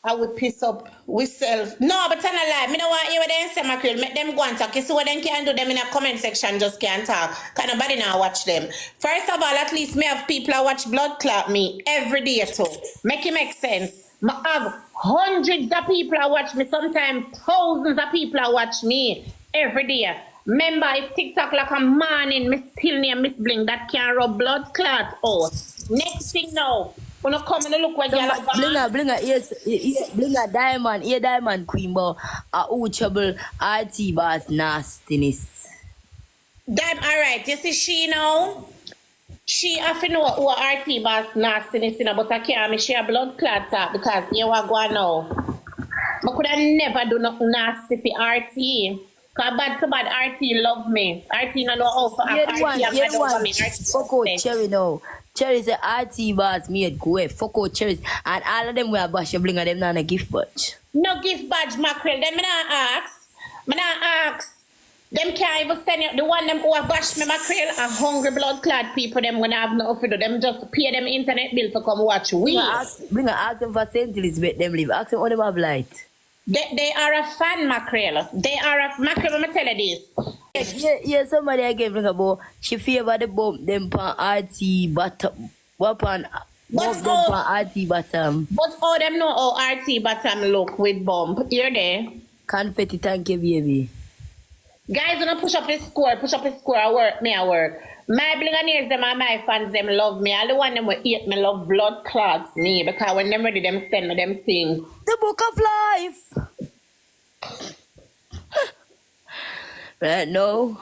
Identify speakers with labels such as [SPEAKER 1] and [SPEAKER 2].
[SPEAKER 1] I would piss up we self. No, but tell a lie. Me don't want you with them say Mackerel. Make them go and talk. You see what them can do them in a comment section just can't talk. Can nobody now watch them. First of all, at least me have people who watch blood clot me every day too. Make it make sense. Me have hundreds of people who watch me, sometimes thousands of people who watch me every day. Remember, if TikTok like a morning, Miss still name Miss Bling that can rub blood clot out. Next thing now. When I come and look what
[SPEAKER 2] So,
[SPEAKER 1] y'all
[SPEAKER 2] Blinga, yes, Blinga diamond queen, but trouble RT boss nastiness.
[SPEAKER 1] Alright, you see she now? She have to know who RT boss nastiness, you know, but I can't share blood clot talk because you are going now. I could have never do nothing nasty for RT. Cause bad to bad, RT love me. RT no know how to act. RT over me.
[SPEAKER 2] Fuck out Cherry now. Cherry say RT boss me at go away. Fuck out Cherry. And all of them will bash your Blinga them not a gift badge.
[SPEAKER 1] No gift badge, Mackerel. Them me not ask. Me not ask. Them can't even send you. The one them who bash me, Mackerel, a hungry blood clot people. Them when I have nothing to do. Them just pay them internet bill to come watch.
[SPEAKER 2] Blinga ask them for St. Elizabeth them live. Ask them how them have light.
[SPEAKER 1] They are a fan, Mackerel. They are a Mackerel. Let me tell you
[SPEAKER 2] this. Yeah, somebody I gave about she favor the bomb them pan RT bottom. Weapon them pan RT bottom.
[SPEAKER 1] But all them know how RT bottom look with bump. You're there.
[SPEAKER 2] Confetti, thank you, baby.
[SPEAKER 1] Guys, don't push up the score. Push up the score. I work. My Blinganeers, them and my fans, them love me. All the one them will eat me love blood clots me because when them ready, them send me them things.
[SPEAKER 2] The book of life. Right now.